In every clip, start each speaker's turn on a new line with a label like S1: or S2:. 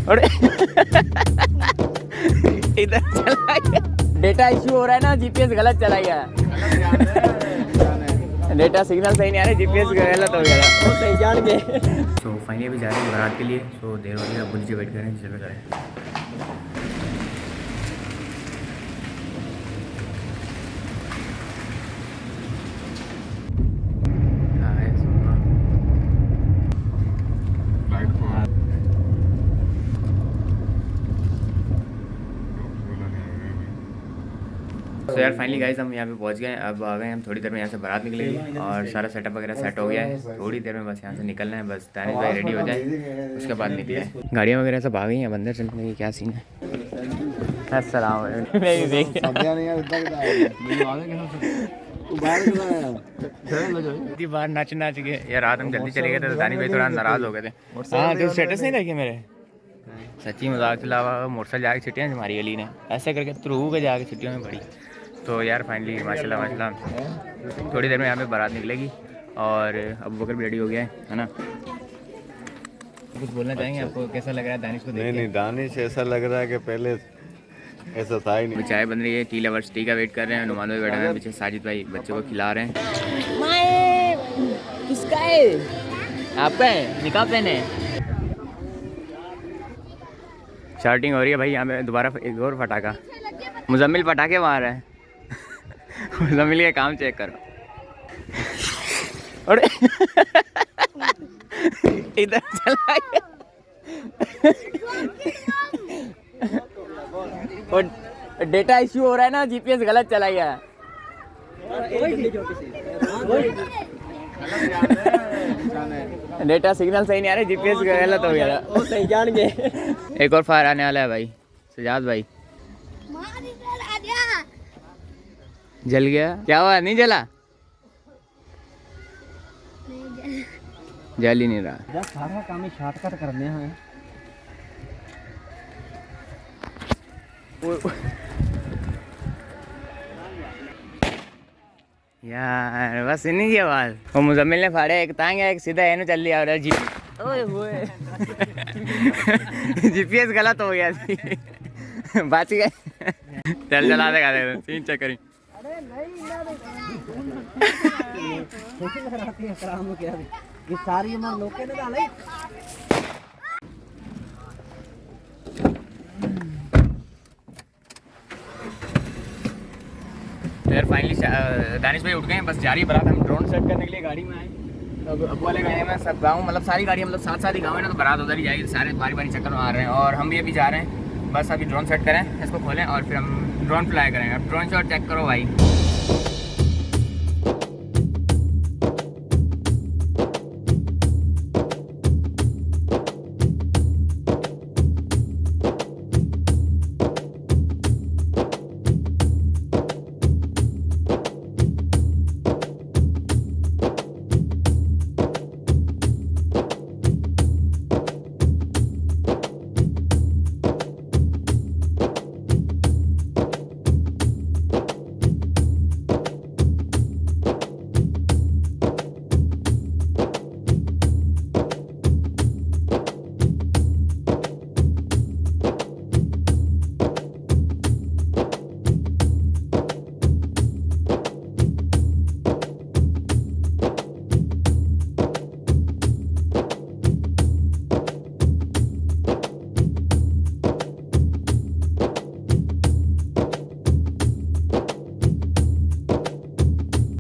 S1: और इधर चला गया, डेटा इश्यू हो रहा है ना, जीपीएस गलत चला गया, डेटा सिग्नल सही नहीं आ रहा, जीपीएस गलत हो गया, वो सही जान गए। तो फाइनली अभी जा रहे हैं बारात के लिए। तो देर हो रही है, अब नीचे वेट कर रहे हैं, चल रहे हैं। तो यार फाइनली गाइस हम यहाँ पे पहुँच गए। अब आ गए हम, थोड़ी देर में यहाँ से बारात निकलेगी और सारा सेटअप वगैरह सेट हो गया है। थोड़ी देर में बस यहाँ से निकलना है, बस दानिश भाई रेडी हो जाए उसके बाद निकले। गाड़ियाँ वगैरह सब आ गई हैं, अब अंदर चलने की क्या सीन है। अस्सलाम बाहर नाच नाच के यार, रात हम जल्दी चले गए थे तो दानिश भाई थोड़ा नाराज़ हो गए थे। हाँ तो स्टेटस नहीं देखे मेरे, सच्ची मजाक के अलावा मोटरसाइकिल जाके छुट्टियाँ हमारी गली ने ऐसे करके थ्रू के जाके छुट्टियों में पड़ी। तो यार फाइनली माशाल्लाह माशाल्लाह थोड़ी देर में यहाँ पे बारात निकलेगी और अब वकर भी रेडी हो गया है ना। कुछ बोलना चाहेंगे? आपको कैसा लग रहा है दानिश को देख के?
S2: नहीं दानिश ऐसा लग रहा है कि पहले ऐसा था ही नहीं।
S1: चाय बन रही है, टी लवर्स टी का वेट कर रहे हैं, नुमान भाई बैठे हैं पीछे, साजिद भाई बच्चों को खिला रहे हैं। किसका है? आपका है? निकाह पहने स्टार्टिंग हो रही है भाई यहाँ पे। दोबारा एक और पटाखा, मुजम्मिल पटाखे मार रहे हैं। मुजम्मिल के काम चेक करो। और इधर चला गया, और डेटा इश्यू हो रहा है ना, जीपीएस गलत चला गया। डेटा सिग्नल सही नहीं आ रहा, जीपीएस गलत हो गया, वो सही जान गए। एक और फायर आने वाला है भाई, सजाद भाई। जल गया? क्या हुआ? नहीं जला? जल ही नहीं रहा।
S3: सारा काम शॉर्टकट करने हैं
S1: यार, बस इन्हीं की आवाज। वो मुजम्मिल ने फाड़े, एक तांग है, एक सीधा है, चल लिया और जीपीएस गलत हो गया थी। बच गए। चल चला देगा, सीन चेक करी।
S3: ये सारी उम्र लोग के ना डाले।
S1: यार फाइनली दानिश भाई उठ गए हैं, बस जा रही है बारात। हम ड्रोन सेट करने के लिए गाड़ी में आए। तो अब वाले गए में सब गाँव, मतलब सारी गाड़ियाँ, मतलब साथ ही गाँव है ना, तो बारात उधर ही जाएगी। सारे बारी बारी चक्कर मार रहे हैं और हम भी अभी जा रहे हैं। बस अभी ड्रोन सेट करें, इसको खोलें और फिर हम ड्रोन फ्लाई करेंगे। अब ड्रोन शॉट चेक करो भाई।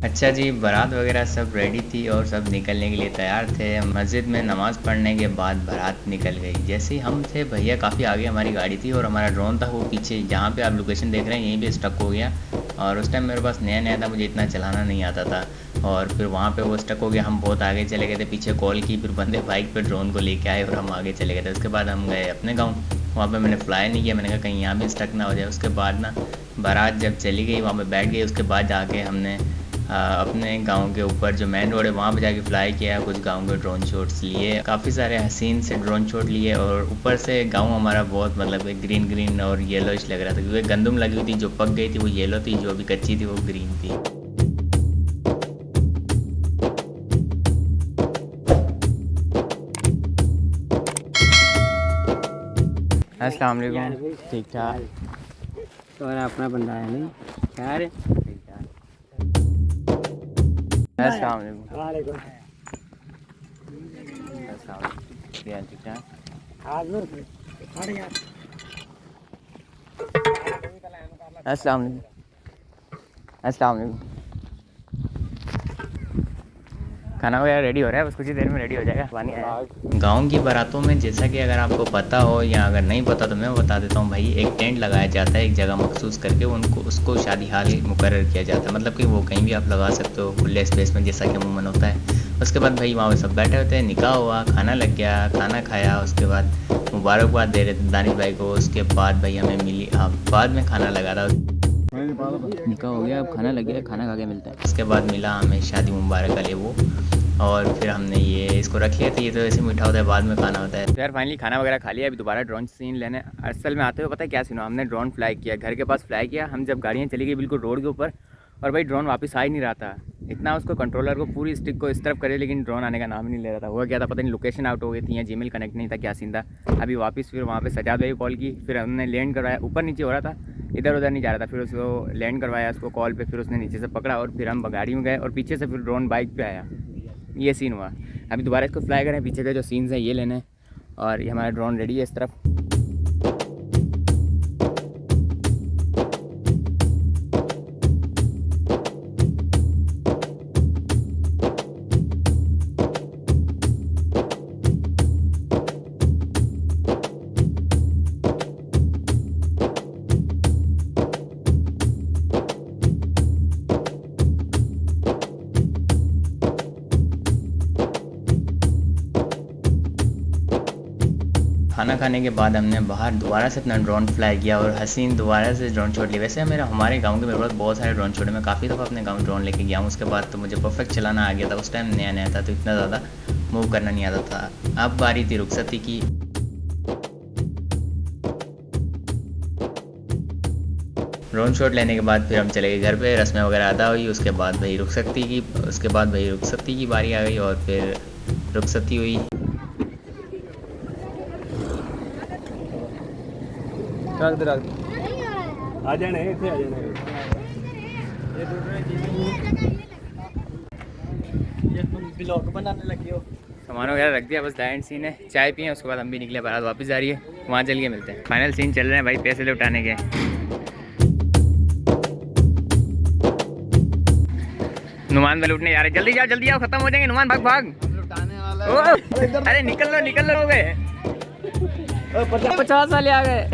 S1: अच्छा जी, बारात वगैरह सब रेडी थी और सब निकलने के लिए तैयार थे। मस्जिद में नमाज़ पढ़ने के बाद बारात निकल गई। जैसे ही हम थे, भैया काफ़ी आगे हमारी गाड़ी थी और हमारा ड्रोन था वो पीछे, जहाँ पे आप लोकेशन देख रहे हैं यहीं पे स्टक हो गया। और उस टाइम मेरे पास नया नया था, मुझे इतना चलाना नहीं आता था। और फिर वहाँ पे वो स्टक हो गया। हम बहुत आगे चले गए थे, पीछे कॉल की, फिर बंदे बाइक पर ड्रोन को लेके आए और हम आगे चले गए थे। उसके बाद हम गए अपने गाँव, वहाँ पर मैंने फ्लाई नहीं किया। मैंने कहा कहीं यहाँ भी स्टक ना हो जाए। उसके बाद ना बारात जब चली गई, वहाँ पर बैठ गई। उसके बाद जाके हमने अपने गांव के ऊपर जो मेन रोड है वहाँ पे जाके फ्लाई किया। कुछ गांव के ड्रोन शॉट्स लिए, काफ़ी सारे हसीन से ड्रोन शॉट लिए। और ऊपर से गांव हमारा बहुत मतलब ग्रीन ग्रीन और येलोइश लग रहा था, क्योंकि गंदम लगी हुई थी, जो पक गई थी वो येलो थी, जो अभी कच्ची थी वो ग्रीन थी। अस्सलाम वालेकुम। ठीक ठाक।
S3: तो अपना बंदा है नहीं क्या रे?
S1: अस्सलाम वालेकुम।
S3: वालेकुम।
S1: अस्सलाम वालेकुम। ठीक ठाक।
S3: आज नूर अरे यार
S1: अस्सलाम वालेकुम। अस्सलाम वालेकुम। खाना वगैरह रेडी हो रहा है, बस कुछ ही देर में रेडी हो जाएगा। पानी आया। गाँव की बारातों में जैसा कि अगर आपको पता हो या अगर नहीं पता तो मैं बता देता हूँ भाई, एक टेंट लगाया जाता है एक जगह मखसूस करके, उनको उसको शादी हाल मुकर्रर किया जाता है, मतलब कि वो कहीं भी आप लगा सकते हो खुले स्पेस में जैसा कि अमूमन होता है। उसके बाद भाई वहाँ पे सब बैठे होते हैं, निकाह हुआ, खाना लग गया, खाना खाया, उसके बाद मुबारकबाद दे रहे थे दानिश भाई को। उसके बाद भाई हमें मिली, हाँ बाद में खाना लगा था, निकाह हो गया, अब खाना लग गया, खाना खा के मिलते हैं। उसके बाद मिला हमें शादी मुबारक वाले वो, और फिर हमने ये इसको रख लिया था। ये तो ऐसे मीठा होता है, बाद में खाना होता है। तो यार फाइनली खाना वगैरह खा लिया, अभी दोबारा ड्रोन सीन लेने। असल में आते हुए पता है क्या सीन हुआ, हमने ड्रोन फ्लाई किया, घर के पास फ्लाई किया, हम जब गाड़ियाँ चली गई बिल्कुल रोड के ऊपर, और भाई ड्रोन वापस आ ही नहीं रहा था। इतना उसको कंट्रोलर को पूरी स्टिक को इस तरफ करे, लेकिन ड्रोन आने का नाम ही नहीं ले रहा था। हुआ क्या था पता नहीं, लोकेशन आउट हो गई थी या जीमेल कनेक्ट नहीं था, क्या सीन था। अभी वापस फिर वहाँ पे सजाद भाई को कॉल की, फिर हमने लैंड करवाया, ऊपर नीचे हो रहा था, इधर उधर नहीं जा रहा था, फिर उसको लैंड करवाया उसको कॉल पे, फिर उसने नीचे से पकड़ा और फिर हम गाड़ी में गए और पीछे से फिर ड्रोन बाइक पे आया। ये सीन हुआ। अभी दोबारा इसको फ्लाई करें, पीछे के जो सीन्स हैं ये लेने, और ये हमारा ड्रोन रेडी है इस तरफ। खाना खाने के बाद हमने बाहर दोबारा से अपना ड्रोन फ्लाई किया और हसीन दोबारा से ड्रोन छोड़ लिया। वैसे मेरा हमारे गांव के मेरे पास बहुत सारे ड्रोन छोड़े, मैं काफ़ी दफ़ा अपने गांव ड्रोन लेके गया हूँ। उसके बाद तो मुझे परफेक्ट चलाना आ गया था, उस टाइम नया नया था तो इतना ज़्यादा मूव करना नहीं आता था। अब बारी थी रुखसती की। ड्रोन शॉट लेने के बाद फिर हम चले गए घर पे, रस्में वगैरह अदा हुई। उसके बाद भाई रुखसती की बारी आ गई और फिर रुखसती हुई।
S2: आ जाने इतने आ जाने
S3: ये तुम ब्लॉग बनाने लगे हो?
S1: सामान वगैरह रख दिया, बस एंड सीन है, चाय पिए, उसके बाद हम भी निकले, बारात वापस जा रही है, वहाँ चल के मिलते हैं। फाइनल सीन चल रहे हैं भाई, पैसे लौटाने के। नुमान में लूटने जा रहे, जल्दी आओ, खत्म हो जाएंगे नुमान, भाग भाग। अरे निकल लो हो गए, 50 वाले आ गए।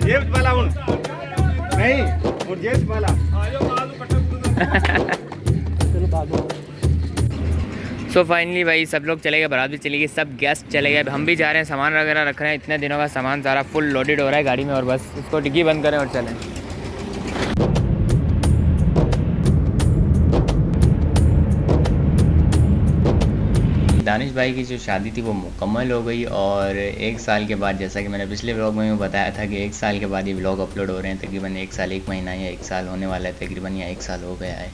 S2: जेब वाला हूं नहीं और जेब वाला
S1: सो फाइनली भाई सब लोग चले गए, बारात भी चली गई, सब गेस्ट चले गए, हम भी जा रहे हैं, सामान वगैरह रख रहे हैं। इतने दिनों का सामान सारा फुल लोडेड हो रहा है गाड़ी में, और बस इसको डिग्गी बंद करें और चलें। दानिश भाई की जो शादी थी वो मुकम्मल हो गई, और 1 साल के बाद, जैसा कि मैंने पिछले व्लॉग में भी बताया था कि 1 साल के बाद ये व्लॉग अपलोड हो रहे हैं, तकरीबन 1 साल 1 महीना या 1 साल होने वाला है तकरीबन, या 1 साल हो गया है।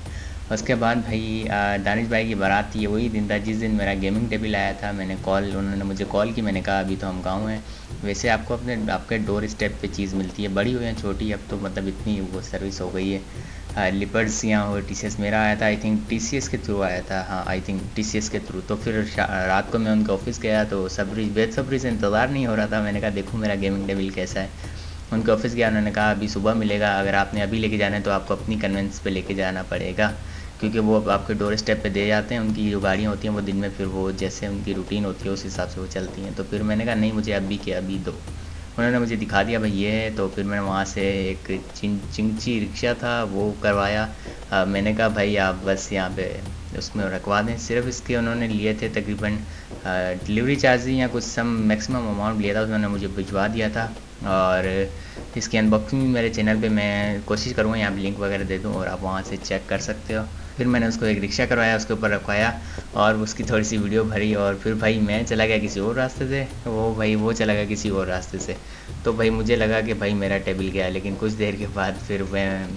S1: उसके बाद भाई दानिश भाई की बारात थी, वही दिन था जिस दिन मेरा गेमिंग टेबल आया था। उन्होंने मुझे कॉल की, मैंने कहा अभी तो हम गाँव हैं, वैसे आपको आपके डोर स्टेप पे चीज़ मिलती है, बड़ी हुई है छोटी, अब तो मतलब इतनी वो सर्विस हो गई है। लिपर्ड्स यहाँ हो, TCS मेरा आया था, आई थिंक TCS के थ्रू आया था, हाँ आई थिंक TCS के थ्रू। तो फिर रात को मैं उनके ऑफिस गया तो बेसब्री से इंतज़ार नहीं हो रहा था, मैंने कहा देखूँ मेरा गेमिंग टेबल कैसा है। उनके ऑफिस गया, उन्होंने कहा अभी सुबह मिलेगा, अगर आपने अभी लेके जाना है तो आपको अपनी कन्वेंस पे लेके जाना पड़ेगा, क्योंकि वो आपके डोर स्टेप पे दे जाते हैं। उनकी जो गाड़ियाँ होती हैं वो दिन में फिर वो जैसे उनकी रूटीन होती है उस हिसाब से वो चलती हैं। तो फिर मैंने कहा नहीं, मुझे अभी के अभी दो। उन्होंने मुझे दिखा दिया भाई ये है, तो फिर मैंने वहाँ से एक चिंची रिक्शा था वो करवाया। मैंने कहा भाई आप बस यहाँ पे उसमें रखवा दें। सिर्फ इसके उन्होंने लिए थे तकरीबन डिलीवरी चार्ज या कुछ सम मैक्सिमम अमाउंट लिया था, उन्होंने मुझे भिजवा दिया था। और इसकी अनबॉक्सिंग भी मेरे चैनल पे मैं कोशिश करूँगा यहाँ पे लिंक वगैरह दे दूँ और आप वहाँ से चेक कर सकते हो। फिर मैंने उसको एक रिक्शा करवाया, उसके ऊपर रखवाया और उसकी थोड़ी सी वीडियो भरी और फिर भाई मैं चला गया किसी और रास्ते से, वो चला गया किसी और रास्ते से। तो भाई मुझे लगा कि भाई मेरा टेबल गया, लेकिन कुछ देर के बाद फिर मैं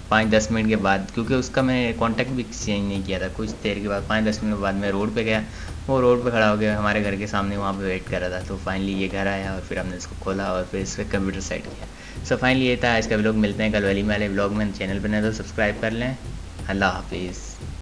S1: 5-10 मिनट के बाद, क्योंकि उसका मैंने कॉन्टैक्ट भी चेंज नहीं किया था, कुछ देर के बाद 5-10 मिनट बाद मैं रोड पे गया, वो रोड पे खड़ा हो गया हमारे घर के सामने, वहाँ पे वेट कर रहा था। तो फाइनली ये घर आया और फिर हमने इसको खोला और फिर इस पर कंप्यूटर सेट किया। सो फाइनली ये था आज का व्लॉग। मिलते हैं कल वलीमा वाले व्लॉग में। चैनल पर नहीं तो सब्सक्राइब कर लें। अल्लाह हाफिज़।